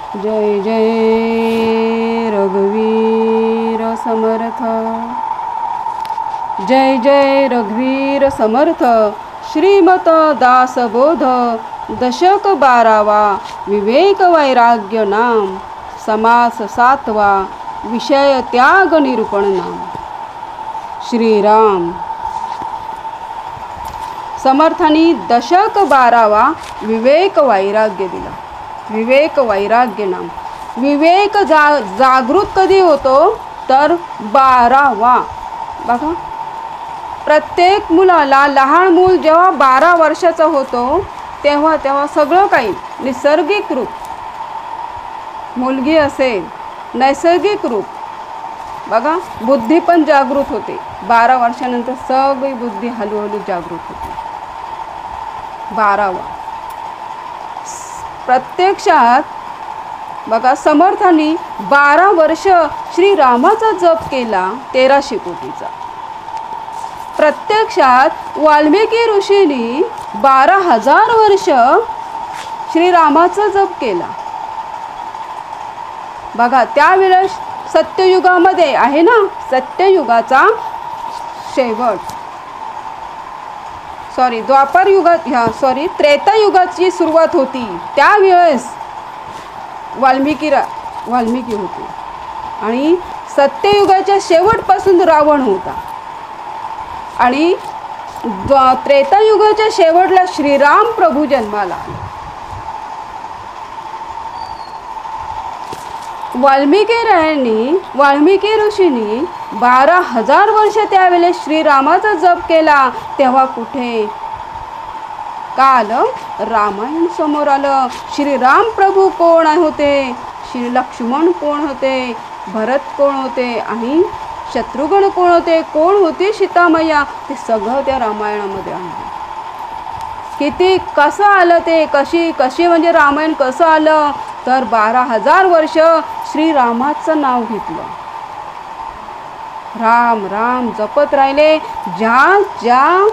जय जय रघुवीर समर्थ। जय जय रघुवीर समर्थ। श्रीमत दासबोध दशक 12वा विवेक वैराग्य नाम समास 7वा विषय त्याग निरूपण नाम। श्रीराम समर्थांनी दशक 12वा विवेक वैराग्य दिला। विवेक वैराग्य नाम। विवेक जागृत कधी होतो तर 12वा। बघा, प्रत्येक मुलाला, लहान मूल जेव्हा 12 वर्षाचा होतो तेव्हा सगळं काही नैसर्गिक रूप, मुलगी असेल नैसर्गिक रूप, बघा बुद्धी पण जागृत होते। 12 वर्षानंतर सगळी बुद्धी हळूहळू जागृत होते। 12वा प्रत्यक्षात बघा, समर्थांनी 12 वर्ष श्रीरामाचा जप केला 1300 कोटीचा। प्रत्यक्षात वाल्मिकी ऋषींनी 12,000 वर्ष श्रीरामाचा जप केला। बघा, त्यावेळेस सत्ययुगामध्ये आहे ना, सत्ययुगाचा शेवट, द्वापर युगात, त्रेतायुगाची सुरुवात होती। त्यावेळेस वाल्मिकी होते आणि सत्ययुगाच्या शेवटपासून रावण होता आणि त्रेतायुगाच्या शेवटला श्रीराम प्रभू जन्माला आले। वाल्मिकी ऋषींनी 12,000 वर्ष त्यावेळेस श्रीरामाचा जप केला। तेव्हा कुठे का आलं? रामायण समोर आलं। श्रीराम प्रभू कोण होते, श्री लक्ष्मण कोण होते, भरत कोण होते आणि शत्रुघ्न कोण होते, कोण होती सीता मैया, ते सगळं त्या रामायणामध्ये आहे। किती कसं आलं ते, कशी म्हणजे रामायण कसं आलं तर 12,000 वर्ष श्रीरामाचं नाव घेतलं, राम राम जपत राहिले। ज्या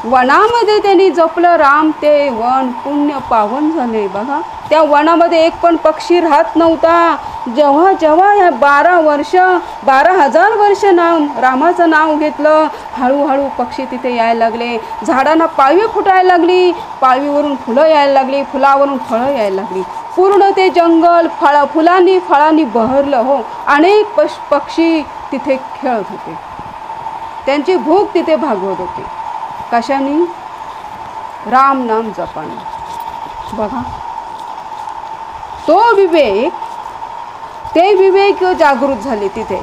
वनामध्ये त्यांनी जपलं राम, ते वन पुण्य पावन झाले। बघा, त्या वनामध्ये एक पण पक्षी राहत नव्हता। जेव्हा ह्या 12,000 वर्ष रामाचं नाव घेतलं, हळूहळू पक्षी तिथे यायला लागले। झाडांना पाळवी फुटायला लागली, पाळवीवरून फुलं यायला लागली, फुलावरून फळं यायला लागली। पूर्ण ते जंगल फळांनी बहरलं हो। अनेक पक्षी तिथे खेळत होते, त्यांची भूक तिथे भागवत होते। कशाने? राम नाम जपाने। बघा, ते विवेक जागृत झाले तिथे।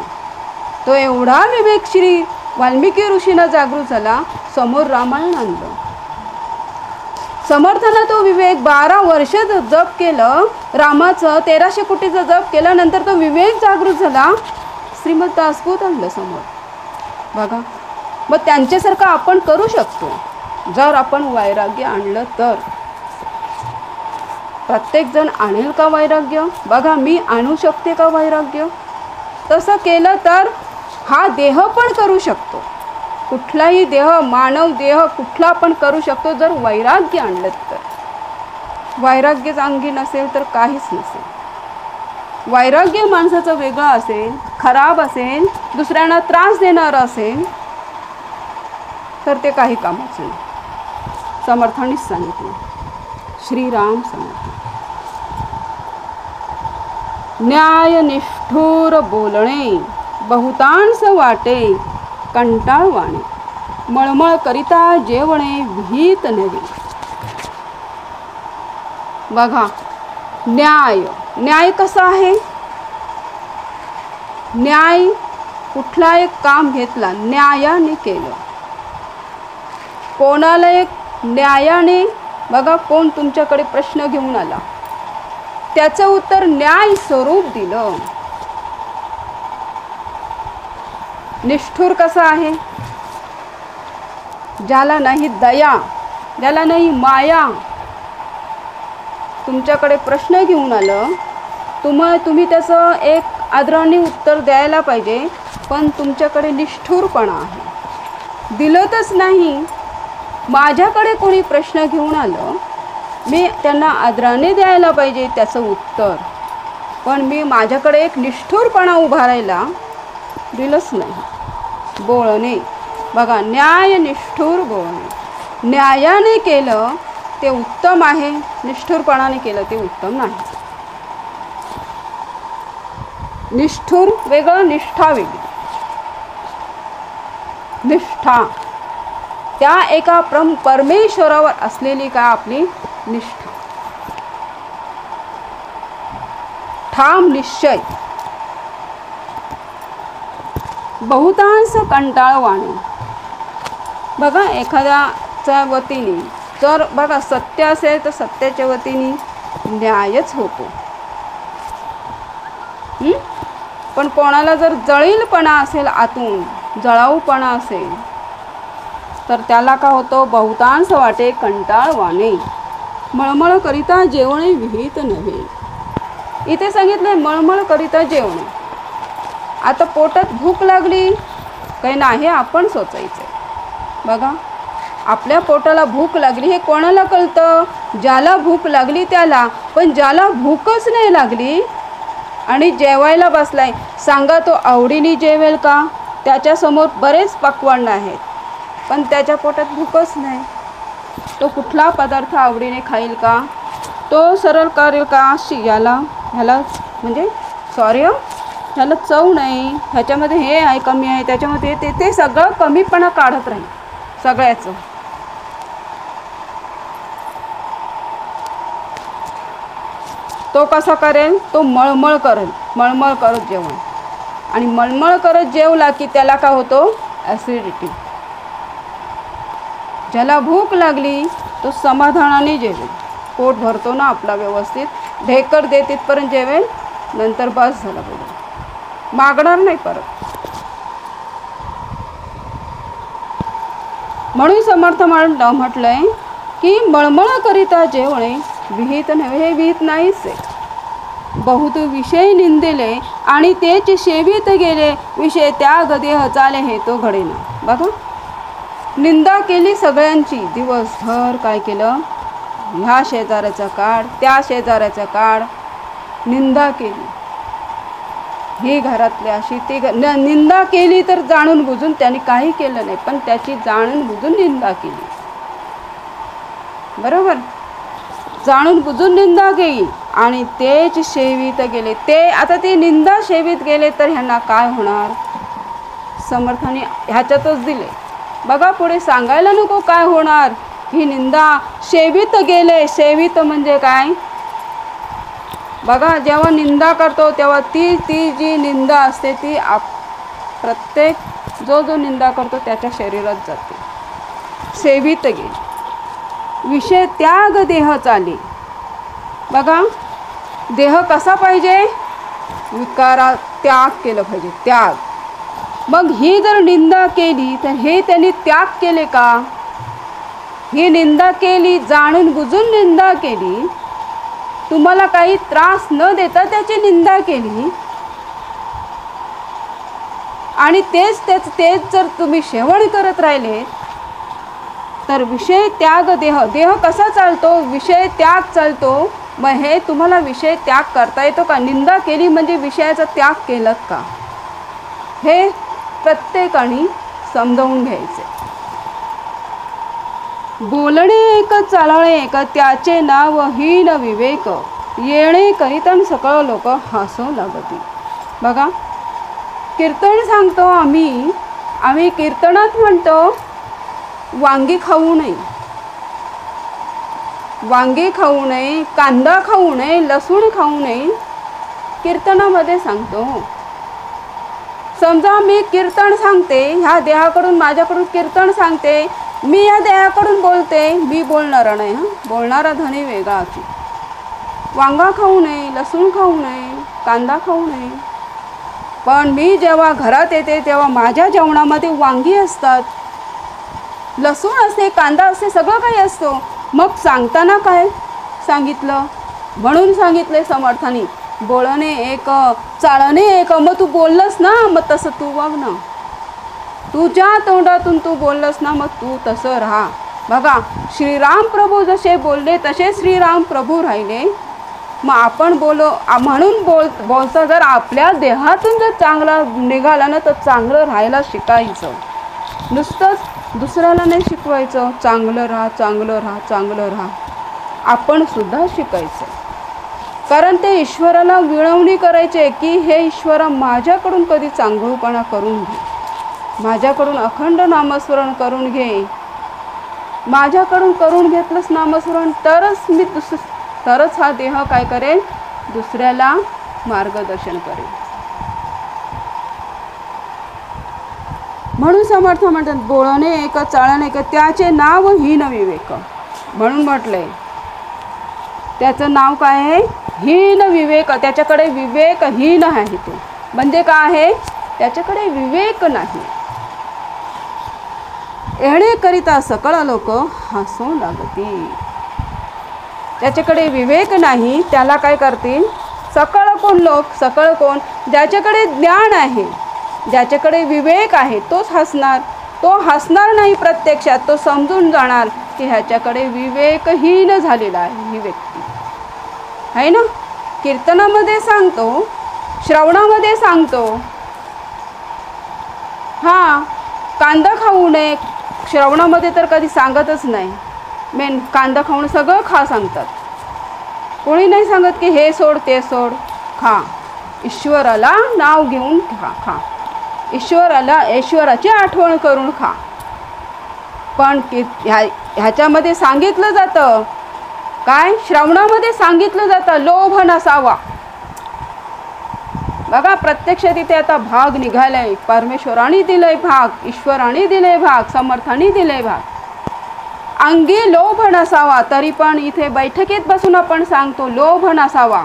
तो एवढा विवेक श्री वाल्मिकी ऋषींना जागृत झाला, समोर रामायण आणलं। समर्थांना तो विवेक 12 वर्ष जप केलं रामाचं, 1300 कोटीचं जप केलं, नंतर तो विवेक जागृत झाला, श्रीमद दासबोध आणलं समोर। बघा, मग त्यांच्यासारखं आपण करू शकतो जर आपण वैराग्य आणलं तर। प्रत्येक जण आणेल का वैराग्य? बघा, मी आणू शकते का वैराग्य? तसं केलं तर हा देह पण करू शकतो, कुठलाही देह, मानव देह कुठला पण करू शकतो जर वैराग्य आणलं तर। वैराग्य अंगी नसेल तर काहीच नसेल। वैराग्य माणसाचं वेगळं असेल, खराब असेल, दुसऱ्यांना त्रास देणारं असेल तर ते काही कामाचं नाही। समर्थांनीच सांगितलं, श्रीराम समर्थ। न्याय निष्ठुर बोलणे बहुतांश वाटे कंटाळवाणे, मळमळ करिता जेवणे विहित नव्हे। बघा, न्याय कसा आहे? न्याय कुठला एक काम घेतला, न्यायाने केलं, कोणाला एक न्यायाने, बघा कोण तुमच्याकडे प्रश्न घेऊन आला, त्याचं उत्तर न्याय स्वरूप दिलं। निष्ठुर कसा आहे? ज्याला नाही दया, ज्याला नाही माया, तुमच्याकडे प्रश्न घेऊन आलं, तुम्ही त्याचं एक आदराने उत्तर द्यायला पाहिजे, पण तुमच्याकडे निष्ठुरपणा आहे, दिलंच नाही। माझ्याकडे कोणी प्रश्न घेऊन आलं, मी त्यांना आदराने द्यायला पाहिजे त्याचं उत्तर, पण मी माझ्याकडे एक निष्ठुरपणा उभारायला दिलंच नाही. बोलणे बघा, न्याय निष्ठुर बोलणे. न्यायाने केलं ते उत्तम आहे, निष्ठुरपणाने केलं ते उत्तम नाही. निष्ठुर वेगळं, निष्ठा वेगळी. निष्ठा त्या एका परमेश्वरावर असलेली काय आपली निष्ठा, ठाम निश्चय. बहुतांश कंटाळवाणे बघा, एखाद्याच्या वतीने जर बघा सत्य असेल तर सत्याच्या वतीने न्यायच होतो. पण कोणाला जर जळीलपणा असेल, आतून जळाऊपणा असेल, तर त्याला का होतो, बहुतांश वाटे कंटाळवाणे. मळमळ करिता जेवणे विहित नव्हे. इथे सांगितले मळमळ करिता जेवणे. आता पोटात भूक लागली काही नाही आपण सोचायचं. बघा, आपल्या पोटाला भूक लागली हे कोणाला कळतं, ज्याला भूक लागली त्याला. पण ज्याला भूकच नाही लागली आणि जेवायला बसलाय, सांगा तो आवडीने जेवेल का? त्याच्यासमोर बरेच पक्वान्न आहेत पण त्याच्या पोटात भूकच नाही. तो कुठला पदार्थ आवडीने खाईल का? तो सरळ करेल का? ह्याला म्हणजे सॉरी ह्याला चव नाही, ह्याच्यामध्ये हे आहे कमी आहे, त्याच्यामध्ये ते सगळं कमीपणा काढत राहील सगळ्याचं. तो कसा करेल? तो मळमळ करेल, मळमळ करत जेवण. आणि मळमळ करत जेवला की त्याला का होतो? ॲसिडिटी. ज्याला भूक लागली तो समाधानाने जेवेल, पोट भरतो ना आपला व्यवस्थित, ढेकर दे तिथपर्यंत जेवेल, नंतर बस झाला पाहिजे, मागणार नाही परत. म्हणून समर्थ म्हटलंय की मळमळ करिता जेवणे विहित नव्हे. हे विहित नाहीच आहे. बहुत विषय निंदिले आणि तेच सेवित गेले, विषय त्याग देह चाले हे तो घडेना. बघा, निंदा केली सगळ्यांची, दिवसभर काय केलं, ह्या शेजाऱ्याचा काढ, त्या शेजाऱ्याचा काढ, निंदा केली. ही घरातली अशी, ती निंदा केली तर जाणून बुजून. त्यांनी काही केलं नाही पण त्याची जाणून बुजून निंदा केली. बरोबर, जाणून बुजून निंदा केली आणि तेच सेवित गेले. ते आता ते निंदा सेवित गेले तर ह्यांना काय होणार? समर्थाने ह्याच्यातच दिले. बघा, पुढे सांगायला नको काय होणार. ही निंदा सेवित गेले. सेवित म्हणजे काय? बघा, जेव्हा निंदा करतो तेव्हा ती जी निंदा असते ती प्रत्येक जो निंदा करतो त्याच्या शरीरात जाते. सेवित गेले, विषय त्याग देह चाले. बघा, देह कसा पाहिजे? विकारा त्याग केलं पाहिजे, त्याग. मग ही जर निंदा केली तर हे त्यांनी त्याग केले का? ही निंदा केली, जाणून बुजून निंदा केली, तुम्हाला काही त्रास न देता त्याची निंदा केली आणि तेच जर तुम्ही सेवन करत राहिले तर विषय त्याग देह कसा चालतो? विषय त्याग चालतो. मग हे तुम्हाला विषय त्याग करता येतो का? निंदा केली म्हणजे विषयाचा त्याग केलात का? हे प्रत्येकाने समजावून घ्यायचे. बोलणे एक, चालणे एक, त्याचे नाव हीन विवेक, येणे करीता सकळ लोक हसू लागती. बघा, कीर्तन सांगतो आम्ही कीर्तनात म्हणतो वांगी खाऊ नये, वांगी खाऊ नये, कांदा खाऊ नये, लसूण खाऊ नये, कीर्तनामध्ये सांगतो. समजा मी कीर्तन सांगते, ह्या देहाकडून माझ्याकडून कीर्तन सांगते, मी या देहाकडून बोलते, मी बोलणारा नाही, बोलणारा धनी वेगळा की. वांगा खाऊ नये, लसूण खाऊ नये, कांदा खाऊ नये. पण मी जेव्हा घरात येते तेव्हा माझ्या जेवणामध्ये वांगी असतात, लसूण असते, कांदा असते, सगळं काही असतो. मग सांगताना काय सांगितलं? म्हणून सांगितले समर्थांनी, बोलणे एक, चालणे एक. मग तू बोललंस ना, मग तसं तू वाग ना. तुझ्या तोंडातून तू बोललंस ना, मग तू तसं राहा. बघा, श्रीराम प्रभू जसे बोलले तसे श्रीराम प्रभू राहिले मग आपण म्हणून बोलता जर आपल्या देहातून जर चांगला निघाला ना तर चांगलं राहायला शिकायचं. नुसतंच दुसऱ्याला नाही शिकवायचं चांगलं राहा चांगलं राहा चांगलं राहा. आपण सुद्धा शिकायचं. कारण ते ईश्वराला विनवणी करायचे की हे ईश्वरा माझ्याकडून कधी चांगुलपणा करून घे, माझ्याकडून अखंड नामस्मरण करून घे. माझ्याकडून करून घेतलंच नामस्मरण तरच हा देह काय करेल, दुसऱ्याला मार्गदर्शन करेल. म्हणून समर्थ म्हणतात बोळणे एक चाळणे एक त्याचे नाव हीन विवेक. म्हणून म्हटलंय त्याचं नाव काय आहे, हीन विवेक. त्याच्याकडे विवेकहीन आहे तो. म्हणजे काय आहे, त्याच्याकडे विवेक नाही. येणे करिता सकळ लोक हसू लागतील. ज्याच्याकडे विवेक नाही त्याला काय करतील, सकळ कोण लोक, सकळ कोण, ज्याच्याकडे ज्ञान आहे, ज्याच्याकडे विवेक आहे तोच हसणार. तो हसणार नाही, प्रत्यक्षात तो समजून जाणार की ह्याच्याकडे विवेकहीन झालेला आहे ही व्यक्ती आहे ना. कीर्तनामध्ये सांगतो, श्रवणामध्ये सांगतो, हां कांदा खाऊ नये. श्रवणामध्ये तर कधी सांगतच नाही. मेन कांदा खाऊन सगळं खा सांगतात. कोणी नाही सांगत की हे सोड ते सोड, खा. ईश्वराला नाव घेऊन खा. ईश्वराची आठवण करून खा. पण ह्याच्यामध्ये सांगितलं जातं काय, श्रवणामध्ये सांगितलं जातं लोभ नसावा. बघा प्रत्यक्ष तिथे आता भाग निघालाय. परमेश्वराने दिलंय भाग, ईश्वराने दिले भाग, समर्थाने दिले भाग. अंगी लोभ नसावा. तरी पण इथे बैठकीत बसून आपण सांगतो लोभ नसावा.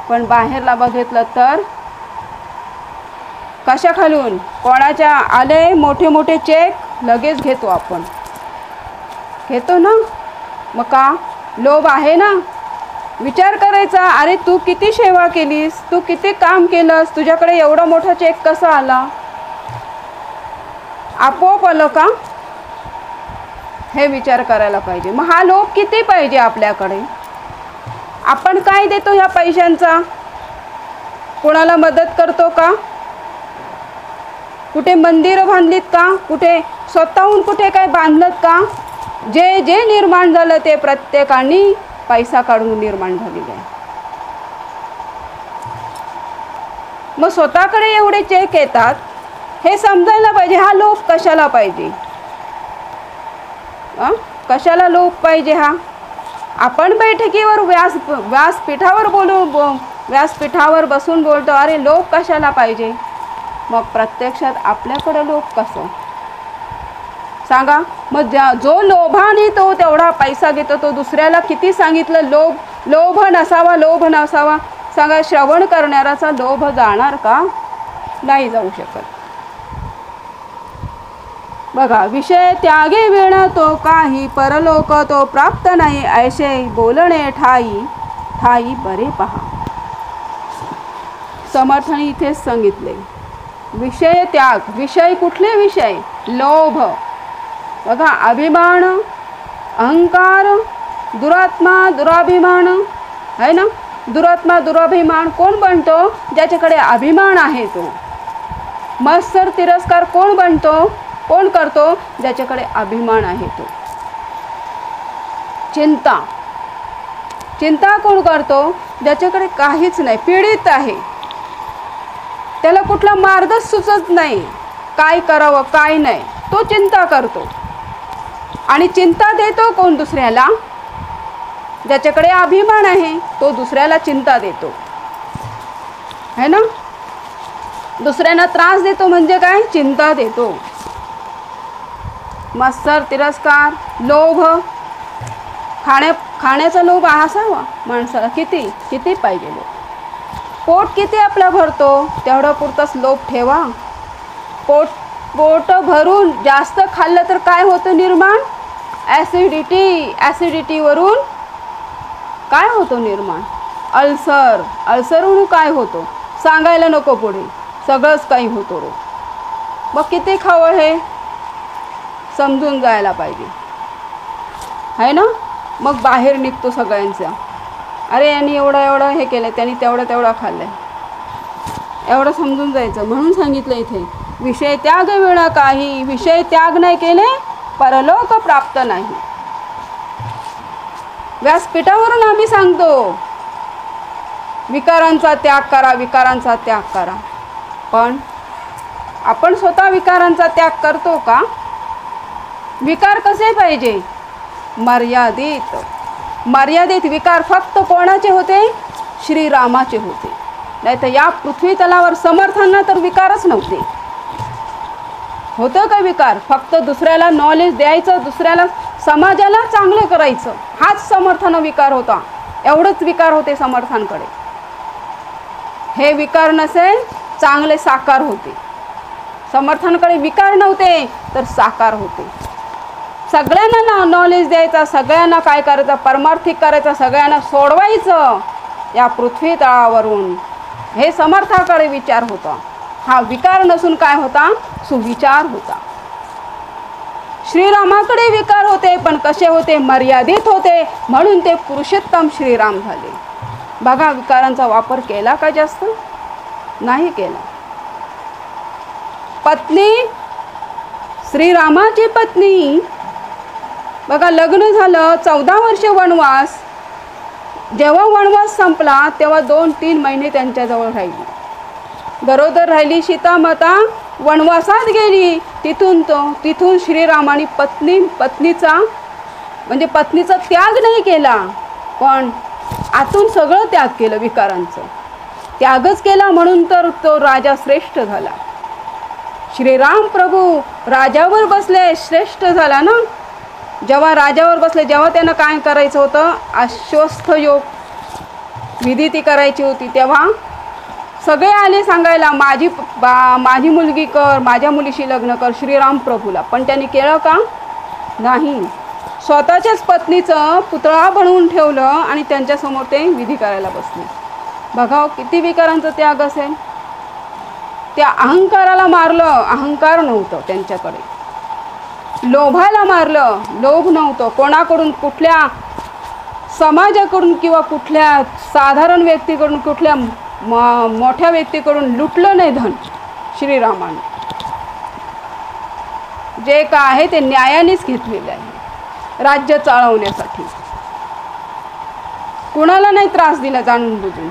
पण बाहेरला बघितलं तर कशा खालून कोणाच्या आले मोठे मोठे चेक लगेच घेतो आपण, घेतो ना. मग का, लोभ आहे ना. विचार करायचा, अरे तू किती सेवा केलीस, तू किती काम केलंस, तुझ्याकडे एवढा मोठा चेक कसा आला, आपोआप आलं का, हे विचार करायला पाहिजे. मग हा लोभ किती पाहिजे आपल्याकडे. आपण काय देतो ह्या पैशांचा, कोणाला मदत करतो का, कुठे मंदिरं बांधलीत का, कुठे स्वतःहून कुठे काय बांधलं का. जे जे निर्माण झालं ते प्रत्येकाने पैसा काढून निर्माण झालेले आहे. मग स्वतःकडे एवढे चेक येतात हे समजायला पाहिजे. हा लोभ कशाला पाहिजे, कशाला लोभ पाहिजे हा. आपण बैठकीवर व्यासपीठावर बसून बोलतो, अरे लोभ कशाला पाहिजे. मग प्रत्यक्षात आपल्याकडं लोभ कसं सांगा. मग जो लोभाने तो तेवढा पैसा घेतो तो दुसऱ्याला किती सांगितलं लोभ नसावा. सांगा श्रवण करणाऱ्याचा लोभ जाणार का, नाही जाऊ शकत. बघा विषय त्यागे वेण तो काही परलोक तो प्राप्त नाही ऐसे बोलणे ठाई बरे पहा. समर्थाने इथेच सांगितले विषय त्याग. विषय कुठले विषय, लोभ. बघा अभिमान, अहंकार, दुरात्मा, दुराभिमान आहे ना. दुरात्मा दुराभिमान कोण बनतो, ज्याच्याकडे अभिमान आहे तो. मत्सर तिरस्कार कोण बनतो, कोण करतो, ज्याच्याकडे अभिमान आहे तो. चिंता कोण करतो, ज्याच्याकडे काहीच नाही, पीडित आहे, त्याला कुठला मार्गच सुचत नाही, काय करावं काय नाही, तो चिंता करतो. आणि चिंता देतो कोण दुसऱ्याला, ज्याच्याकडे अभिमान आहे तो दुसऱ्याला चिंता देतो है ना. दुसऱ्यांना त्रास देतो म्हणजे काय, चिंता देतो. मत्सर तिरस्कार, लोभ, खाण्याचा लोभ असावा माणसाला. किती पाहिजे लोभ. पोट किती आपला भरतो तेवढा पुरताच लोभ ठेवा. पोट भरून जास्त खाल्लं तर काय होतं निर्माण, ॲसिडिटीवरून काय होतो निर्माण, अल्सरवरून काय होतो सांगायला नको पुढे, सगळंच काही होतो रोग. मग किती खावं हे समजून जायला पाहिजे है ना. मग बाहेर निघतो सगळ्यांचा अरे यांनी एवढं एवढं हे केलं, त्यांनी तेवढं तेवढं खाल्लं आहे, एवढं समजून जायचं. म्हणून सांगितलं इथे, विषय त्याग विण काही, विषय त्याग नाही केले परलोक प्राप्त नाही. व्यासपीठावरून आम्ही सांगतो विकारांचा त्याग करा, विकारांचा त्याग करा. पण आपण स्वतः विकारांचा त्याग करतो का? विकार कसे पाहिजे? मर्यादित. मर्यादित विकार फक्त कोणाचे होते? श्रीरामाचे होते. नाही तर या पृथ्वी तलावर समर्थांना तर विकारच नव्हते. होतं का विकार? फक्त दुसऱ्याला नॉलेज द्यायचं, दुसऱ्याला समाजाला चांगलं करायचं, हाच समर्थांना विकार होता. एवढंच विकार होते समर्थांकडे. हे विकार नसेल चांगले साकार होते. समर्थांकडे विकार नव्हते तर साकार होते. सगळ्यांना नॉलेज द्यायचा, सगळ्यांना काय करायचं? परमार्थिक करायचं, सगळ्यांना सोडवायचं या पृथ्वी तळावरून. हे समर्थाकडे विचार होता. हा विकार नसून काय होता? सुविचार होता. श्रीरामाकडे विकार होते, पण कसे होते? मर्यादित होते. म्हणून ते पुरुषोत्तम श्रीराम झाले. बघा, विकारांचा वापर केला का? जास्त नाही केला. पत्नी, श्रीरामाची पत्नी, बघा लग्न झालं, 14 वर्ष वनवास. जेव्हा वनवास संपला तेव्हा 2-3 महिने त्यांच्याजवळ राहिली. गरोदर राहिली. सीतामाता वनवासात गेली. तिथून श्रीरामाने पत्नीचा म्हणजे पत्नीचा त्याग नाही केला, पण आतून सगळं त्याग केलं. विकारांचं त्यागच केला, म्हणून तर तो राजा श्रेष्ठ झाला. श्रीराम प्रभू राजावर बसले, श्रेष्ठ झाला ना. जेव्हा राजावर बसले, जेव्हा त्यांना काय करायचं होतं? अश्वस्थ योग विधी ती करायची होती, तेव्हा सगळे आले सांगायला, माझी मुलगी कर, माझ्या मुलीशी लग्न कर श्रीराम प्रभूला. पण त्यांनी केलं का? नाही. स्वतःच्याच पत्नीचं पुतळा बनवून ठेवलं आणि त्यांच्यासमोर ते विधी करायला बसले. बघा किती विकारांचा त्याग असेल. त्या अहंकाराला मारलं. अहंकार नव्हतं त्यांच्याकडे. लोभाला मारलं. लोभ नव्हतं. कोणाकडून, कुठल्या समाजाकडून किंवा कुठल्या साधारण व्यक्तीकडून, कुठल्या मोठ्या व्यक्तीकडून लुटलं नाही धन. श्रीरामाने जे का आहे ते न्यायानेच घेतलेले आहे, राज्य चालवण्यासाठी. कुणाला नाही त्रास दिला जाणून बुजून.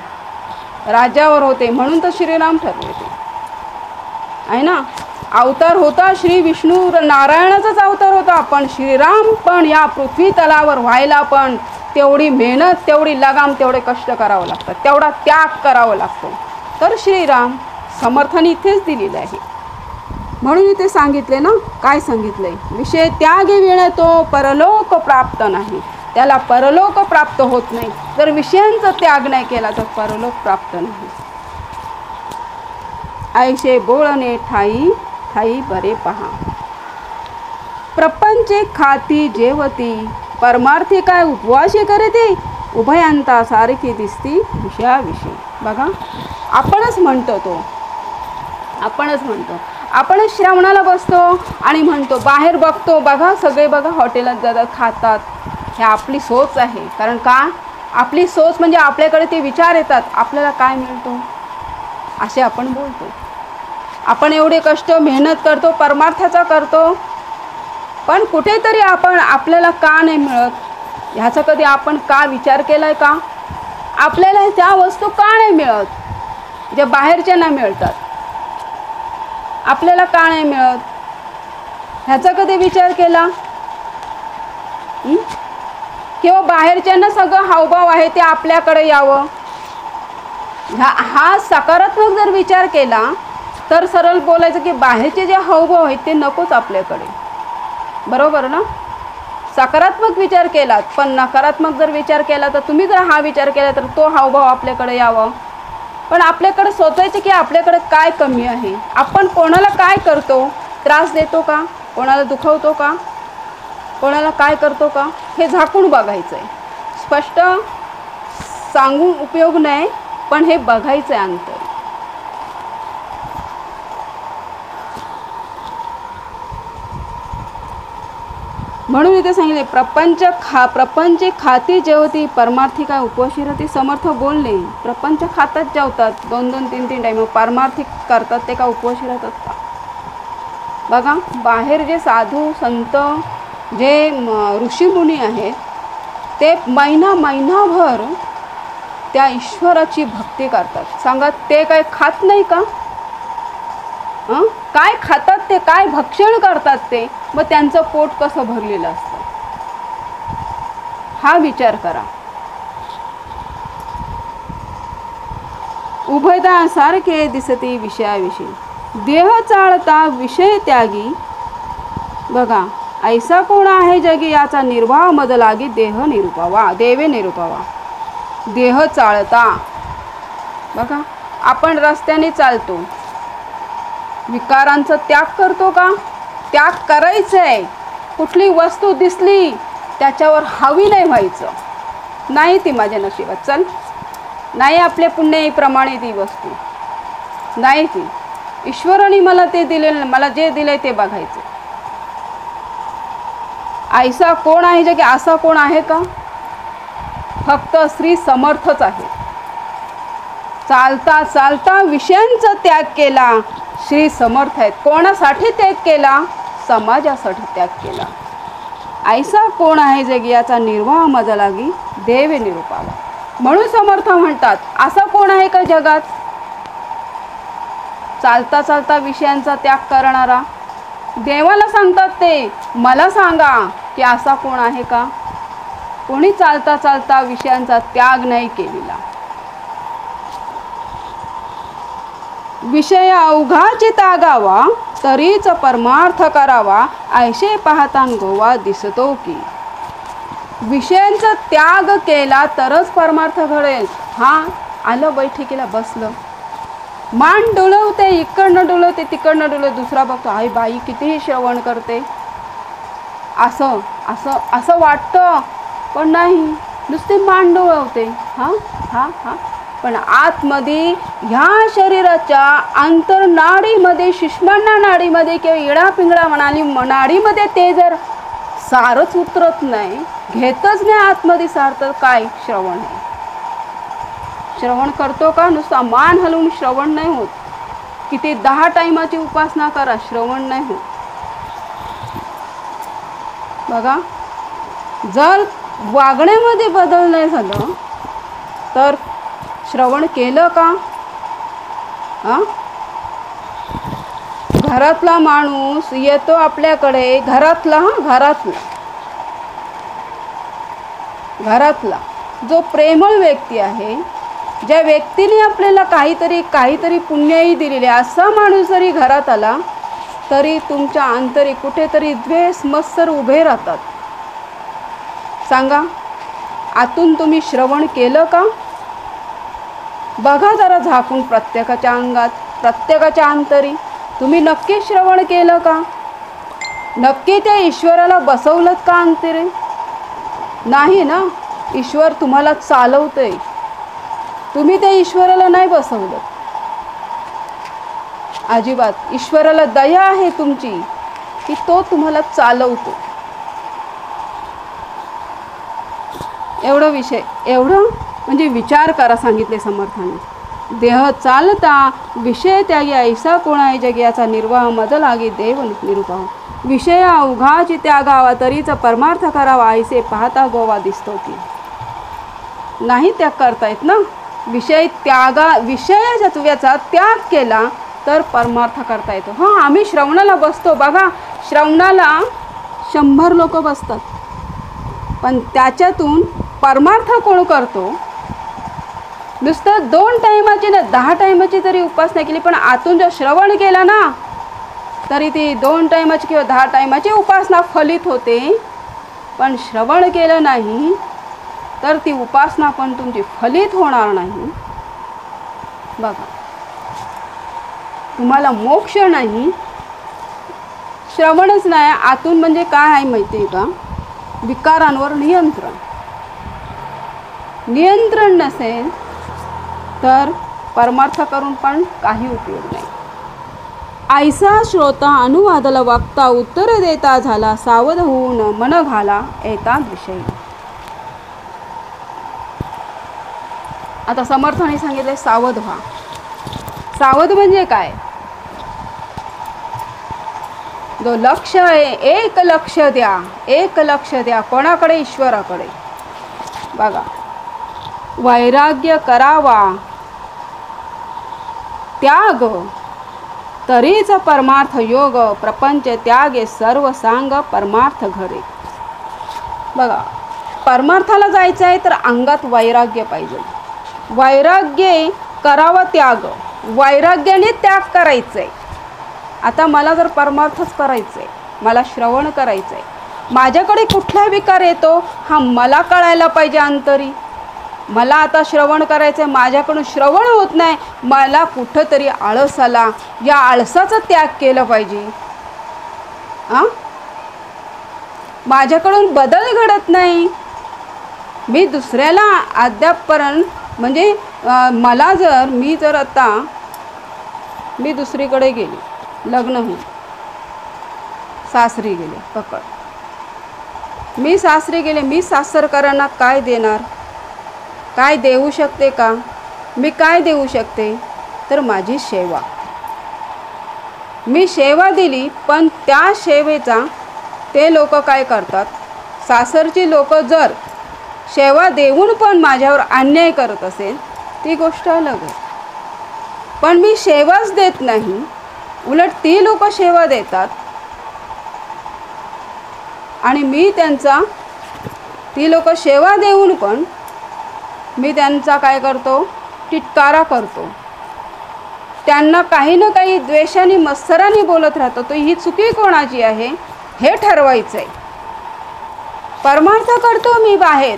राज्यावर होते म्हणून तर श्रीराम ठरले ते आहे ना. अवतार होता श्री विष्णू नारायणाचाच अवतार होता, पण श्रीराम पण या पृथ्वी तलावर व्हायला पण तेवढी मेहनत, तेवढी लगाम, तेवढे कष्ट करावं लागतात, तेवढा त्याग करावा लागतो. तर श्रीराम समर्थाने इथेच दिलेले आहे. म्हणून इथे सांगितले ना, काय सांगितले? विषय त्याग विण तो परलोक प्राप्त नाही. त्याला परलोक प्राप्त होत नाही. जर विषयांचा त्याग नाही केला तर परलोक प्राप्त नाही. ऐशे बोळणे ठाई ठाई बरे पहा. प्रपंचे खाती जेवती, परमार्थी काय उपवाशी करते. उभयांता सारखी दिसती विषयाविषयी. बघा, आपणच म्हणतो आपणच श्रावणाला बसतो आणि म्हणतो, बाहेर बघतो, बघा सगळे बघा हॉटेलात जातात, खातात. हे आपली सोच आहे. कारण का? आपली सोच म्हणजे आपल्याकडे ते विचार येतात, आपल्याला काय मिळतो असे आपण बोलतो. आपण एवढे कष्ट मेहनत करतो, परमार्थाचा करतो, पण कुठेतरी आपल्याला का नाही मिळत ह्याचा कधी आपण का विचार केलाय का? आपल्याला त्या वस्तू का नाही मिळत जे बाहेरच्यांना मिळतात? आपल्याला का नाही मिळत ह्याचा कधी विचार केला? किंवा बाहेरच्यांना सगळं हावभाव आहे ते आपल्याकडे यावं, हा सकारात्मक जर विचार केला तर सरळ बोलायचं की बाहेरचे जे हावभाव आहेत ते नकोच आपल्याकडे. बरोबर ना? सकारात्मक विचार केलात, पण नकारात्मक जर विचार केला तर तुम्ही जर हा विचार केला तर तो हावभाव आपल्याकडे यावं. पण आपल्याकडे सोचायचं की आपल्याकडे काय कमी आहे, आपण कोणाला काय करतो, त्रास देतो का, कोणाला दुखवतो का, कोणाला काय करतो का, हे झाकून बघायचं आहे. स्पष्ट सांगून उपयोग नाही, पण हे बघायचं आहे अंतर. म्हणून इथे सांगितले प्रपंच खाती जेवती परमार्थी काय उपवाशी राहते. समर्थ बोलले प्रपंच खातात जेवतात 2-2, 3-3 टाईम, परमार्थिक करतात ते का उपवाशी राहतात का. बघा बाहेर जे साधू संत जे ऋषीमुनी आहेत ते महिनाभर त्या ईश्वराची भक्ती करतात. सांगा ते काय खात नाही का. काय खातात ते, काय भक्षण करतात ते, मग त्यांचं पोट कसं भरलेलं असतं हा विचार करा. उभयता सारखे दिसते विषयाविषयी देह चाळता विषय त्यागी. बघा ऐसा कोण आहे जगी याचा निर्वाह मद लागी देह निरूपावा देवे निरूपावा. देह चाळता बघा आपण रस्त्याने चालतो, विकारांचा त्याग करतो का. त्याग करायचं आहे. कुठली वस्तू दिसली त्याच्यावर हवी नाही व्हायचं. नाही ती माझ्या नशिबात चल, नाही आपल्या पुण्याप्रमाणे ती वस्तू नाही, ती ईश्वराने मला ते दिले, मला जे दिले ते बघायचं. ऐसा कोण आहे जे की असा कोण आहे का. फक्त श्री समर्थच आहे. चालता चालता विषयांचा त्याग केला श्री समर्थ आहेत. कोणासाठी त्याग केला, समाजासाठी त्याग केला. ऐसा कोण आहे जगी याचा निर्वाह मज लागी देवे निरूपावा. म्हणून समर्थ म्हणतात असा कोण आहे का जगात चालता चालता विषयांचा त्याग करणारा. देवाला सांगतात ते मला सांगा की असा कोण आहे का. कोणी चालता चालता विषयांचा त्याग नाही केलेला. विषय अवघाची तागावा तरीच परमार्थ करावा ऐशे पाहतान गोवा दिसतो की. विषयांचा त्याग केला तरच परमार्थ घडेल. हा आलं बैठकीला बसलं, मान डोलवते, इकडनं डोलवते तिकडनं डोलवते, दुसरा बघतो आई बाई कितीही श्रवण करते असं असं असं वाटतं, पण नाही नुसते मान डोळवते. हां हां हां पण आतमध्ये ह्या शरीराच्या अंतरनाडीमध्ये सुषुम्ना नाडीमध्ये किंवा इडा पिंगळा म्हणाली नाडीमध्ये ते जर सारच उतरत नाही, घेतच नाही आतमध्ये सार, तर काय श्रवण आहे. श्रवण करतो का नुसता मान हलवून श्रवण नाही होत. किती 10 टाइमाची उपासना करा श्रवण नाही होत. बघा जर वागण्यामध्ये बदल नाही झालं तर श्रवण केलं का. घरातला माणूस येतो आपल्याकडे, घरातला जो प्रेमळ व्यक्ती आहे, ज्या व्यक्तीने आपल्याला काहीतरी पुण्यही दिलेले, असा माणूस जरी घरात आला तरी तुमच्या अंतरी कुठेतरी द्वेष मत्सर उभे राहतात. सांगा आतून तुम्ही श्रवण केलं का. बघा जरा झाकून प्रत्येकाच्या अंगात, प्रत्येकाच्या अंतरी तुम्ही नक्की श्रवण केलं का. नक्की त्या ईश्वराला बसवलं का अंतरे. नाही ना, ईश्वर तुम्हाला चालवतोय, तुम्ही त्या ईश्वराला नाही बसवलं अजिबात. ईश्वराला दया आहे तुमची की तो तुम्हाला चालवतो. एवढं म्हणजे विचार करा सांगितले समर्थाने. देह चालता विषय त्यागी ऐसा कोण आहे जग याचा निर्वाह मज लागी देव निरूपाव. विषय अवघाची त्यागावा तरीच परमार्थ करावा ऐसे पाहता गोवा दिसतो की. नाही त्याग करतायत ना. विषयाचा त्याग केला तर परमार्थ करता येतो. हां आम्ही श्रवणाला बसतो, बघा श्रवणाला 100 लोक बसतात, पण त्याच्यातून परमार्थ कोण करतो. नुसतं 2 टाइमाची ना 10 टाइमाची जरी उपासना केली, पण आतून जर श्रवण केला ना तरी ती 2 टाइमाची किंवा 10 टाइमाची उपासना फलित होते. पण श्रवण केलं नाही तर ती उपासना पण तुमची फलित होणार नाही. बघा तुम्हाला मोक्ष नाही, श्रवणच नाही. आतून म्हणजे काय आहे माहिती आहे का. विकारांवर नियंत्रण नसेल तर परमार्थ करून पण काही उपयोग नाही. ऐसा श्रोता अनुवादला वागता उत्तर देता झाला, सावध होऊन मन घाला एतादृशई. आता समर्थाने सांगितले सावध व्हा. सावध म्हणजे काय? जो लक्ष आहे, एक लक्ष द्या, एक लक्ष द्या. कोणाकडे? ईश्वराकडे. बघा, वैराग्य करावा त्याग तरीच परमार्थ योग, प्रपंच त्यागे सर्व सांग परमार्थ घरे. बघा, परमार्थाला जायचं आहे तर अंगात वैराग्य पाहिजे. वैराग्य करावा त्याग, वैराग्याने त्याग करायचं आहे. आता मला जर परमार्थच करायचं आहे, मला श्रवण करायचं आहे, माझ्याकडे कुठला विकार येतो हा मला कळायला पाहिजे अंतरी. मला आता श्रवण करायचं आहे, माझ्याकडून श्रवण होत नाही, मला कुठंतरी आळस आला, या आळसाचा त्याग केलं पाहिजे. माझ्याकडून बदल घडत नाही. मी दुसऱ्याला अद्यापपर्यंत म्हणजे मी जर आता दुसरीकडे गेले, लग्न होऊन सासरी गेले, मी सासरी गेले, मी सासरकरांना काय देणार? काय देऊ शकते का? मी काय देऊ शकते? तर माझी सेवा. मी सेवा दिली, पण त्या सेवेचा ते लोक काय करतात? सासरची लोक जर सेवा देऊन पण माझ्यावर अन्याय करत असेल ती गोष्ट अलग आहे. पण मी सेवाच देत नाही, उलट ती लोक सेवा देतात आणि मी ती लोक सेवा देऊन पण मी त्यांचा काय करतो? तिटकारा करतो. त्यांना काही ना काही द्वेषाने मत्सराने बोलत राहतो. तर ही चुकी कोणाची आहे हे ठरवायचं आहे. परमार्थ करतो मी बाहेर,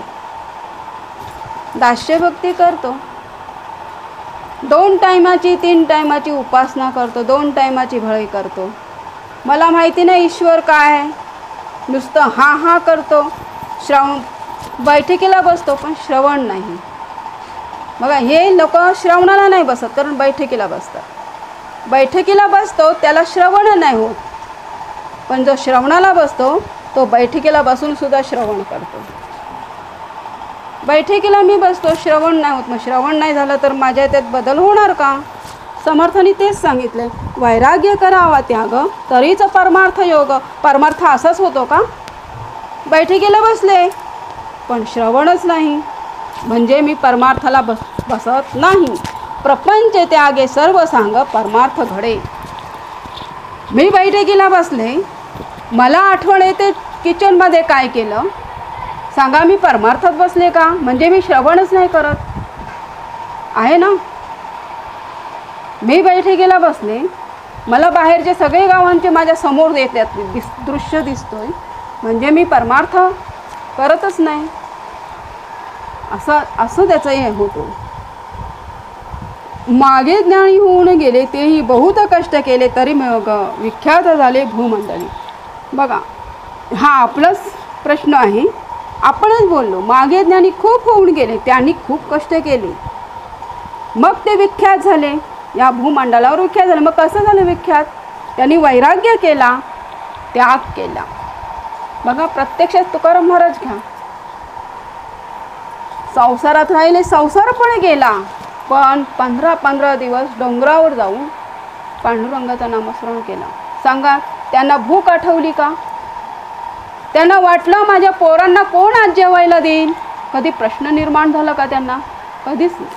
दास्यभक्ती करतो, 2 टायमाची 3 टायमाची उपासना करतो, 2 टायमाची भळी करतो. मला माहिती नाही ईश्वर काय आहे, नुसतं हा करतो, बैठकीला बसतो पण श्रवण नाही. बघा, हे लोक श्रवणाला नाही बसत, कारण बैठकीला बसतात. बैठकीला बसतो त्याला श्रवण नाही होत, पण जो श्रवणाला बसतो तो बैठकीला बसून सुद्धा श्रवण करतो. बैठकीला मी बसतो, श्रवण नाही होत, मग श्रवण नाही झालं तर माझ्या त्यात बदल होणार का? समर्थांनी तेच सांगितले, वैराग्य करावा त्याग तरीच परमार्थ योग. परमार्थ असाच होतो का? बैठकीला बसले पण श्रवणच नाही, म्हणजे मी परमार्थाला बसत नाही. प्रपंच त्यागे सर्व सांग परमार्थ घडे. मी बैठकीला बसले, मला आठवण येते किचनमध्ये काय केलं, सांगा मी परमार्थात बसले का? म्हणजे मी श्रवणच नाही करत आहे ना. मी बैठकीला बसले, मला बाहेरचे सगळे गावांचे माझ्या समोर येतात दृश्य दिसतोय, म्हणजे मी परमार्थ करतच नाही. असं त्याचं हे होतो. मागे ज्ञानी होऊन गेले तेही बहुत कष्ट केले, तरी मग विख्यात झाले भूमंडळी. बघा, हा आपलाच प्रश्न आहे. आपणच बोललो, मागे ज्ञानी खूप होऊन गेले, त्यांनी खूप कष्ट केले, मग ते विख्यात झाले, या भूमंडळावर विख्यात झाले. मग कसं झालं विख्यात? त्यांनी वैराग्य केला, त्याग केला. बघा, प्रत्यक्षात तुकाराम महाराज घ्या, संसारात राहिले, संसार पण गेला, पण 15 दिवस डोंगरावर जाऊन पांडुरंगाचं नामस्मरण केलं. सांगा, त्यांना भूक आठवली का? त्यांना वाटलं माझ्या पोरांना कोण आज जेवायला देईल? कधी प्रश्न निर्माण झाला का त्यांना? कधीच नाही.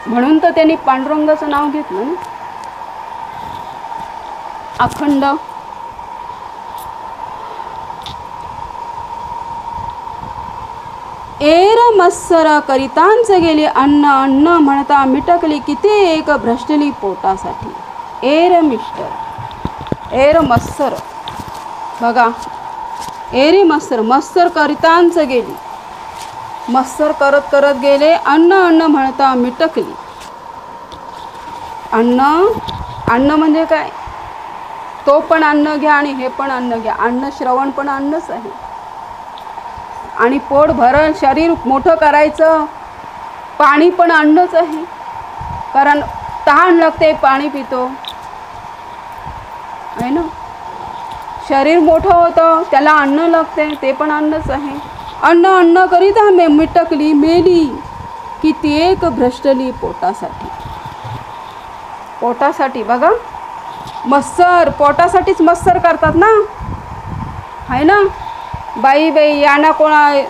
म्हणून तर त्यांनी पांडुरंगाचं नाव घेतलं. अखंड एर मत्सर करितांच गेली, अन्न अन्न म्हणता मिटकली, किती एक भ्रष्टली पोटासाठी. एर मिस्टर, एर मत्सर. बघा, एरी मत्सर करितांच गेली, मत्सर करत गेले, अन्न अन्न म्हणता मिटकली. अन्न म्हणजे काय? तो पण अन्न घ्या आणि हे पण अन्न घ्या. अन्न श्रवण पण अन्नच आहे. आणि पोट भरण शरीर मोठं करायचं, पाणी पण अन्नच आहे, कारण तहान लागते पाणी पितो. आहे ना. शरीर मोठं होतं, त्याला अन्न लागते, ते पण अन्नच आहे. अन्न अन्न करिता मिटकली मेली, किती एक भ्रष्टली पोटासाठी. पोटासाठी बघा, मत्सर पोटासाठीच मत्सर करतात ना, आहे ना. बाई बाई यांना कोणा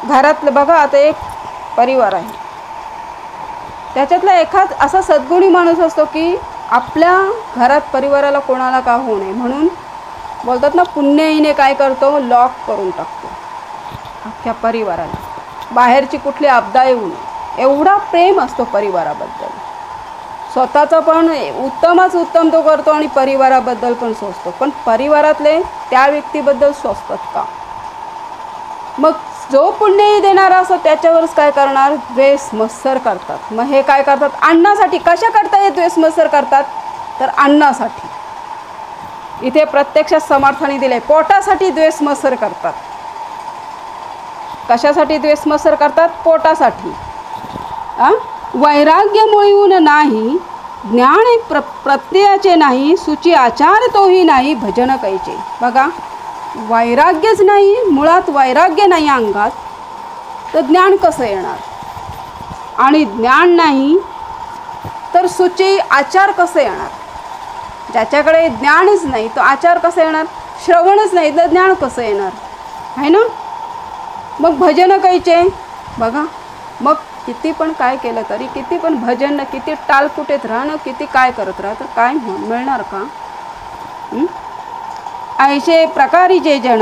घरातलं बघा, आता एक परिवार आहे, त्याच्यातला एखाद असा सद्गुणी माणूस असतो की आपल्या घरात परिवाराला कोणाला का होऊ नये म्हणून बोलतात ना, पुण्याईने काय करतो, लॉक करून टाकतो अख्ख्या परिवाराला, बाहेरची कुठली आपदा येऊ नये. एवढा प्रेम असतो परिवाराबद्दल. स्वतःचं पण उत्तमच उत्तम तो करतो आणि परिवाराबद्दल पण सोचतो. पण परिवारातले त्या व्यक्तीबद्दल सोचतात का? मग जो पुण्यही देणारा असतो त्याच्यावरच काय करणार, द्वेष मत्सर करतात. मग हे काय करतात, अन्नासाठी. कशा करता हे द्वेष मत्सर करतात, तर अन्नासाठी. इथे प्रत्यक्षात समर्थाने दिले, पोटासाठी द्वेष मत्सर करतात. कशासाठी द्वेष मत्सर करतात, पोटासाठी. वैराग्य मुळीहून नाही, ज्ञान प्रत्ययाचे नाही, सुची आचार तोही नाही, भजन कैचे. बघा, वैराग्यच नाही, मुळात वैराग्य नाही अंगात, तर ज्ञान कसं येणार. आणि ज्ञान नाही तर सुची आचार कसं येणार. ज्याच्याकडे ज्ञानच नाही तो आचार कसं येणार, श्रवणच नाही तर ज्ञान कसं येणार, आहे ना. मग भजन कैचे. बघा, मग किती पण काय केलं तरी, किती पण भजन, किती टालकुटेत राहणं, किती काय करत राहा, तर काय मिळणार का. ऐशे प्रकारीचे जण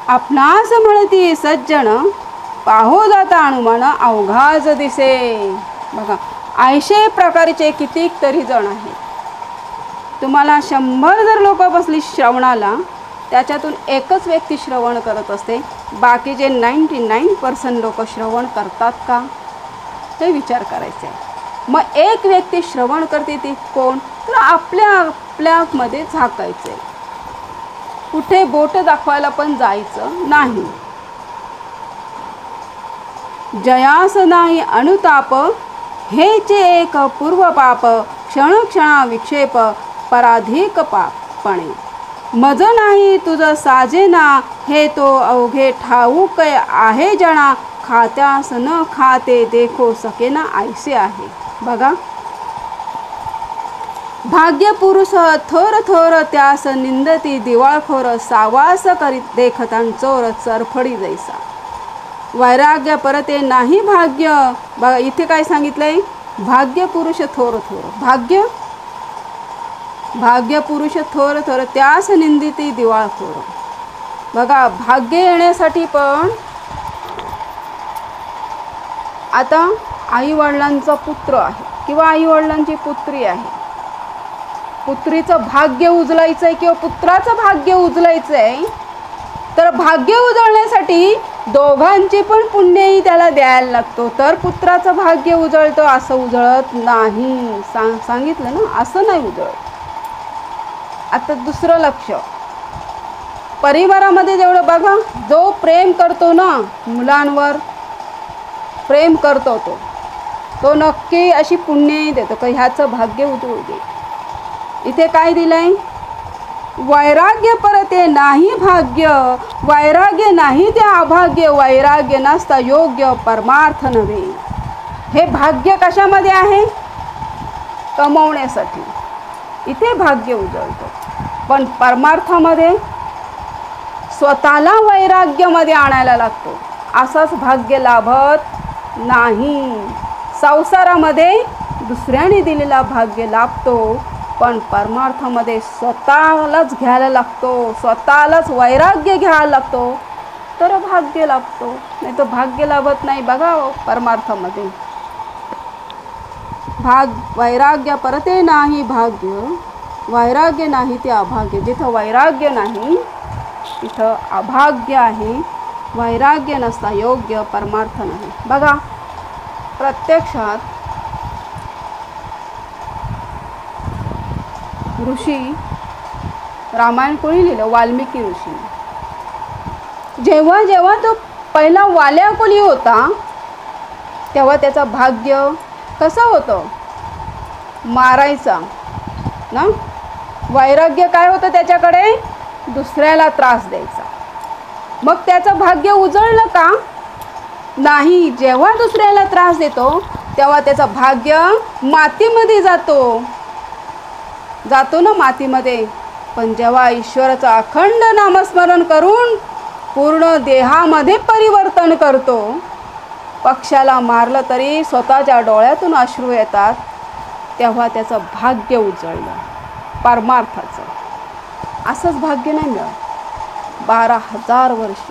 आपणास म्हणती सज्जन, पाहो जाता अनुमान अवघाज दिसे. बघा, ऐशे प्रकारचे कितीक तरी जण आहेत. तुम्हाला 100 जर लोक बसली श्रवणाला, त्याच्यातून एकच व्यक्ती श्रवण करत असते, बाकीचे 99% लोक श्रवण करतात का, ते विचार करायचे आहे. मग एक व्यक्ती श्रवण करते, ती कोण, तर आपल्यामध्ये झाकायचं आहे. कुठे बोट दाखवायला पण जायचं नाही. जयास नाही अनुताप, हेचे एक पूर्वपाप, क्षणक्षणा विक्षेप, पराधिक पापणे. मज नाही तुझ साजेना, हे तो अवघे ठाऊक आहे जना, खात्यास न खाते देखो सकेना ऐसे आहे. बघा, भाग्य पुरुष थोर थोर, त्यास निंदती दिवाळखोर, सावास करीत देखतान चोर, चरफडी जैसा. वैराग्य परते नाही भाग्य. बघा, इथे काय सांगितलंय, भाग्य पुरुष थोर थोर. भाग्य पुरुष थोर थोर, त्यास निंदिती दिवाळखोर. बघा, भाग्य येण्यासाठी पण आता आईवडिलांचा पुत्र आहे किंवा आईवडिलांची पुत्री आहे, पुत्रीचं भाग्य उजळायचं आहे किंवा पुत्राचं भाग्य उजळायचं आहे, तर भाग्य उजळण्यासाठी दोघांची पण पुण्यही त्याला द्यायला लागतो, तर पुत्राचं भाग्य उजळतं. असं उजळत नाही, सांगितलं ना, असं नाही उजळत. आता दुसरं लक्ष, परिवारामध्ये जेवढं बघा, जो प्रेम करतो ना, मुलांवर प्रेम करतो, तो नक्की अशी पुण्यही देतो का ह्याचं भाग्य उजळू दे. इथे काय दिलंय, वैराग्य परते नाही भाग्य, वैराग्य नाही ते अभाग्य, वैराग्य नसता योग्य परमार्थ नव्हे. हे भाग्य कशामध्ये आहे, कमवण्यासाठी, इथे भाग्य उजळतो. पण परमार्थामध्ये स्वतःला वैराग्यामध्ये आणायला लागतो, असंच भाग्य लाभत नाही. संसारामध्ये दुसऱ्याने दिलेला भाग्य लाभतो, पण परमार्थामध्ये स्वतःलाच घ्यायला लागतो, स्वतःलाच वैराग्य घ्यायला लागतो, तर भाग्य लाभतो. नाही तर भाग्य लाभत नाही. बघा, परमार्थामध्ये वैराग्य परते नाही भाग्य, वैराग्य नाही ते अभाग्य. जिथं वैराग्य नाही तिथं अभाग्य आहे. वैराग्य नसता योग्य परमार्थ नाही. बघा, प्रत्यक्षात ऋषी रामायण कोणी लिहिलं, वाल्मिकी ऋषी. जेव्हा जेव्हा तो पहिला वाल्याकुली होता, तेव्हा त्याचं भाग्य कसं होतं, मारायचा ना, वैराग्य काय होतं त्याच्याकडे? दुसऱ्याला त्रास द्यायचा. मग त्याचं भाग्य उजळलं का? नाही. जेव्हा दुसऱ्याला त्रास देतो तेव्हा त्याचं भाग्य मातीमध्ये जातो ना, मातीमध्ये. पण जेव्हा ईश्वराचं अखंड नामस्मरण करून पूर्ण देहामध्ये परिवर्तन करतो, पक्षाला मारलं तरी स्वतःच्या डोळ्यातून अश्रू येतात, तेव्हा त्याचं भाग्य उजळलं परमार्थाचं. असंच भाग्य नाही मिळत. 12,000 वर्ष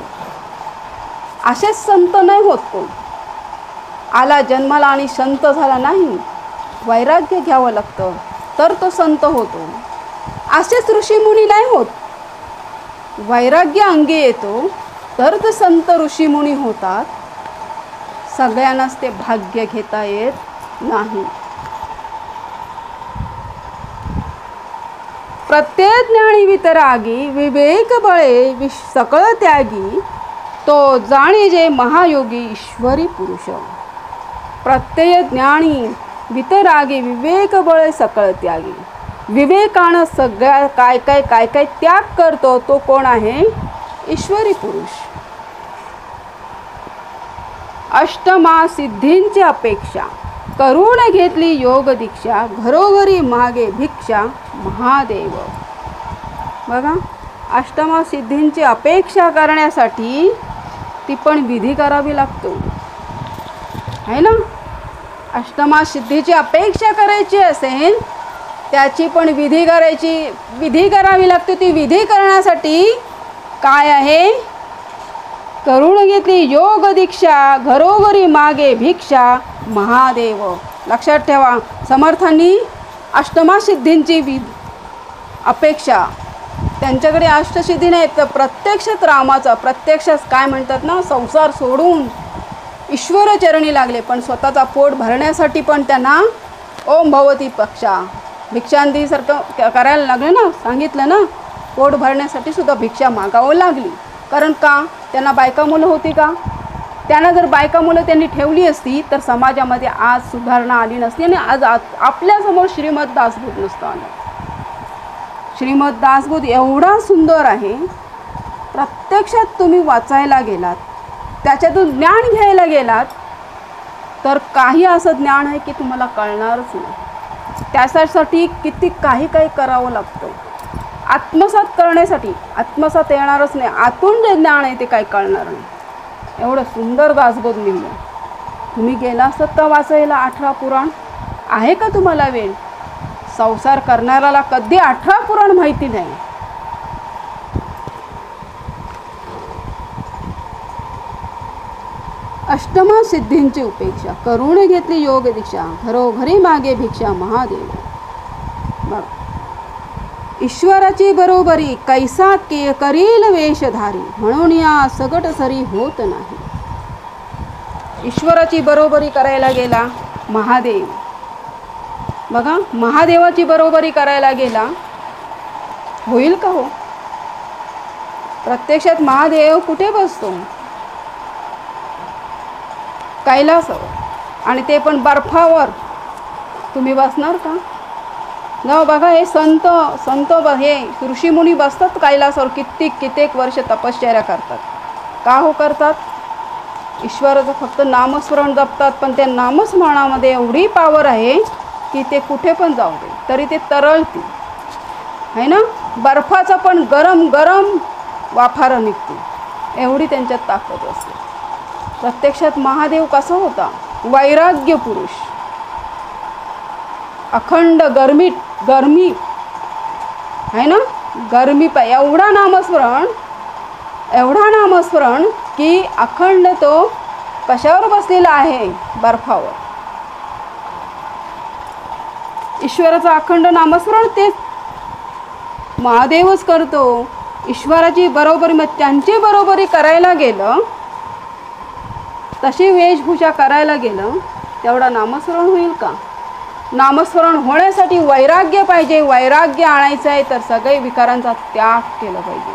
असेच संत नाही होत कोण. आला जन्माला आणि संत झाला नाही, वैराग्य घ्यावं लागतं तर तो संत होतो. असेच ऋषीमुनी नाही होत. वैराग्य अंगी येतो तर ते संत ऋषीमुनी होतात. सगळ्यांनाच ते भाग्य घेता येत नाही. प्रत्येक ज्ञानी वितरागी विवेक बळे सकळ त्यागी, तो जाणे जे महायोगी ईश्वरी पुरुष. प्रत्येक ज्ञानी वितरागी विवेक बळे सकळ त्यागी, विवेकानं सगळ्या काय काय त्याग करतो तो कोण आहे? ईश्वरी पुरुष. अष्टमा सिद्धींची अपेक्षा करून घेतली योग दीक्षा, घरोघरी मागे भिक्षा महादेव. बघा, अष्टमा सिद्धींची अपेक्षा करण्यासाठी ती पण विधी करावी लागतो, आहे ना. अष्टमा सिद्धीची अपेक्षा करायची असेल त्याची पण विधी करावी लागते. ती विधी करण्यासाठी काय आहे? करून घेतली योग दीक्षा, घरोघरी मागे भिक्षा महादेव. लक्षात ठेवा, समर्थांनी अष्टमा सिद्धींची अपेक्षा, त्यांच्याकडे अष्टसिद्धी नाही तर प्रत्यक्षात रामाचा, प्रत्यक्षात काय म्हणतात ना, संसार सोडून ईश्वर चरणी लागले. पण स्वतःचा पोट भरण्यासाठी पण त्यांना ओम भवती पक्षा भिक्षांतीसारखं करायला लागलं ना, सांगितलं ना. पोट भरण्यासाठी सुद्धा भिक्षा मागावं लागली. कारण का? त्यांना बायका मुलं होती का? त्यांना जर बायका मुलं त्यांनी ठेवली असती तर समाजामध्ये आज सुधारणा आली नसती आणि आज आपल्यासमोर श्रीमद दासबोध नसतं आलं. श्रीमद दासबोध एवढा सुंदर आहे. प्रत्यक्षात तुम्ही वाचायला गेलात, त्याच्यातून ज्ञान घ्यायला गेलात तर काही असं ज्ञान आहे की तुम्हाला कळणारच नाही. त्यासाठी किती काही करावं लागतं. आत्मसात करण्यासाठी आत्मसात येणारच नाही. आतून जे ज्ञान आहे ते काही कळणार नाही. एवढं सुंदर दासबोध लिहिलं. तुम्ही गेला असतात का वाचायला 18 पुराण? आहे का तुम्हाला वेळ? संसार करणाऱ्याला कधी 18 पुराण माहिती नाही. अष्टमा सिद्धींची उपेक्षा करून घेतली योग दीक्षा, घरोघरी मागे भिक्षा महादेव. बघ, ईश्वराची बरोबरी कैसा करील वेशधारी, म्हणून या सगट सरी होत नाही. ईश्वराची बरोबरी करायला गेला महादेव. बघा, महादेवाची बरोबरी करायला गेला, होईल का हो? प्रत्यक्षात महादेव कुठे बसतो? कैलासावर, आणि ते पण बर्फावर. तुम्ही बसणार का? न. बघा, हे संत हे ऋषीमुनी बसतात कैलासावर, कित्येक वर्ष तपश्चर्या करतात. का हो करतात? ईश्वराचं फक्त नामस्मरण जपतात. पण त्या नामस्मरणामध्ये एवढी पावर आहे की ते कुठे पण जाऊ दे तरी ते तरळतील, आहे ना. बर्फाचा पण गरम वाफारं निघते, एवढी त्यांच्यात ताकद असते. प्रत्यक्षात महादेव कसा होता? वैराग्य पुरुष. अखंड गरमी आहे ना, गरमी एवढा नामस्मरण की अखंड तो कशावर बसलेला आहे? बर्फावर. ईश्वराचं अखंड नामस्मरण ते महादेवच करतो. ईश्वराची बरोबरी, मग त्यांची बरोबरी करायला गेलं, तशी वेशभूषा करायला गेलं, तेवढा नामस्मरण होईल का? नामस्मरण होण्यासाठी वैराग्य पाहिजे. वैराग्य आणायचं आहे तर सगळे विकारांचा त्याग केला पाहिजे,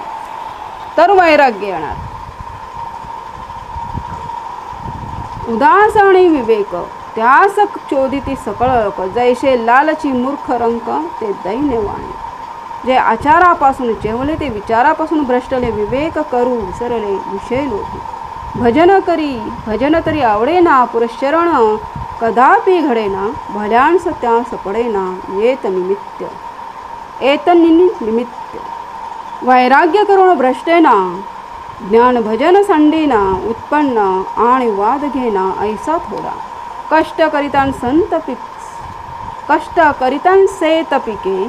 तर वैराग्य येणार. उदास आणि विवेक त्यास चोदिती सकळ लोक, जैसे लालची मूर्ख रंक ते दैन्य वाणी. जे आचारापासून जेवले ते विचारापासून भ्रष्टले, विवेक करू विसरले विषय लोभी. भजन तरी आवडेना, पुरश्चरण कदापि घडेना, भल्यांस त्यास पडेना, येत निमित्त. वैराग्य करून भ्रष्टेना, ज्ञान भजन संडीना, उत्पन्न आणि वाद घेना ऐसा थोडा. कष्ट करितान सेत पिके,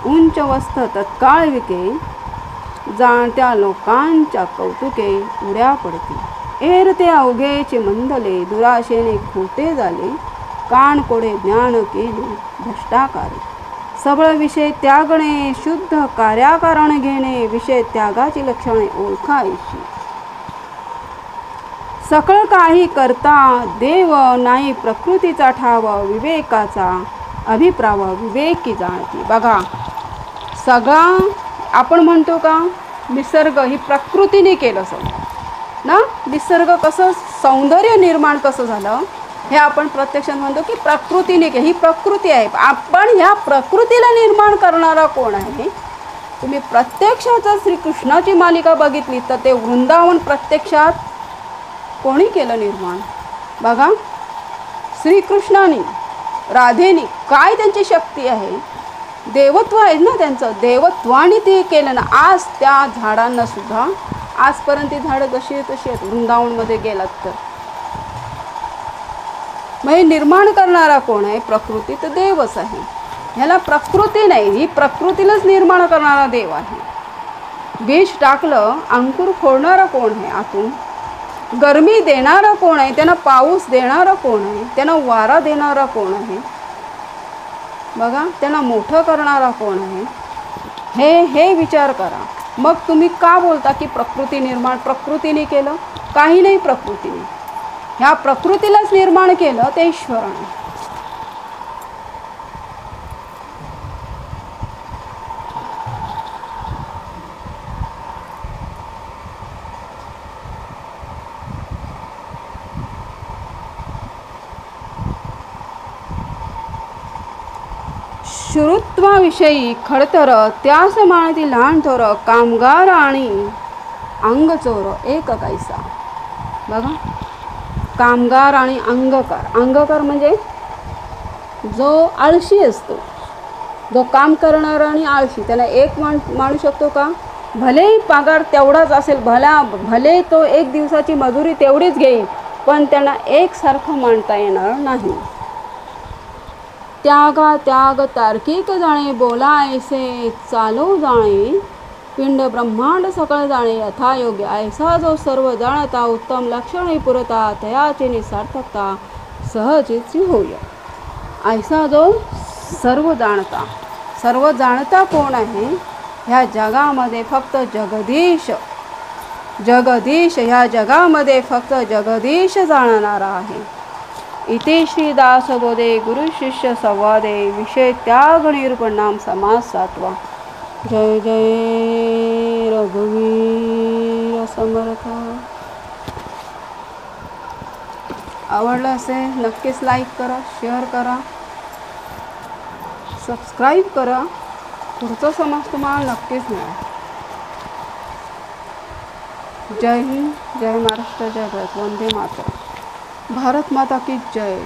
उंच वस्त तत्काळ विके, जाणत्या लोकांच्या कौतुके उड्या पडती. एरते अवघेचे मंदले, दुराशेने खोटे झाले, कान कोडे ज्ञान केले भ्रष्टाकारी. सबळ विषय त्यागणे, शुद्ध कार्याकारण घेणे, विषय त्यागाची लक्षणे ओळखायची. सकळ काही करता देव, नाही प्रकृतीचा ठाव, विवेकाचा अभिप्राव विवेकी जाणती. बघा, सगळा आपण म्हणतो का निसर्ग ही प्रकृतीने केलं सगळं ना. निसर्ग कसं सौंदर्य निर्माण कसं झालं हे आपण प्रत्यक्षात म्हणतो की प्रकृतीने ही प्रकृती आहे. आपण ह्या प्रकृतीला निर्माण करणारा कोण आहे. तुम्ही प्रत्यक्षात श्रीकृष्णाची मालिका बघितली तर ते वृंदावन प्रत्यक्षात कोणी केलं निर्माण. बघा, श्रीकृष्णाने राधेने काय त्यांची शक्ती आहे, देवत्व आहे ना त्यांचं, देवत्वाने ते केलं ना. आज त्या झाडांना सुद्धा आजपर्यंत ती झाडं जशी तशी आहेत वृंदावनमध्ये गेलात तर. मग हे निर्माण करणारा कोण आहे, प्रकृती तर देवच आहे. ह्याला प्रकृती नाही, ही प्रकृतीलाच निर्माण करणारा देव आहे. बीज टाकलं, अंकुर फोडणारा कोण आहे आतून, गरमी देणारा कोण आहे, त्यांना पाऊस देणारा कोण आहे, त्यांना वारा देणारा कोण आहे. बघा, त्यांना मोठं करणारा कोण आहे, हे विचार करा. मग तुम्ही का बोलता की प्रकृती निर्माण प्रकृतीने केलं. काही नाही, प्रकृतीने ह्या प्रकृतीलाच निर्माण केलं ते ईश्वराने. श्रुत्वाविषयी खडतर, त्यास मानती लहान थोर, कामगार आणि अंगचोर एक कैसा. बघा, कामगार आणि अंगकार म्हणजे जो आळशी असतो, जो काम करणारा आणि आळशी, त्याला एक मानू शकतो का. भले पगार तेवढाच असेल, भले तो एक दिवसाची मजुरी तेवढीच घेईल, पण त्यांना एकसारखं मानता येणार नाही. त्याग तार्किक जाणे, बोला ऐसे चालू जाणे, पिंड ब्रह्मांड सकळ जाणे, यथायोग्य ऐसा जो सर्व जाणता, उत्तम लक्षणे पुरता, तयाची निसार्थकता सहजीची होय. ऐसा जो सर्व जाणता कोण आहे. ह्या जगामध्ये फक्त जगदीश ह्या जगामध्ये फक्त जगदीश जाणणारा आहे. इथे श्री दासबोधे गुरु शिष्य संवादे, विषय त्याग निरूपणाम समास 7वा. जय जय रघुवीर समर्थ. आवडलं असेल नक्कीच लाईक करा, शेअर करा, सबस्क्राईब करा. पुढचा समाज तुम्हाला नक्कीच मिळेल. जय हिंद, जय महाराष्ट्र, जय भारत, वंदे मातरम. भारत माता की जय.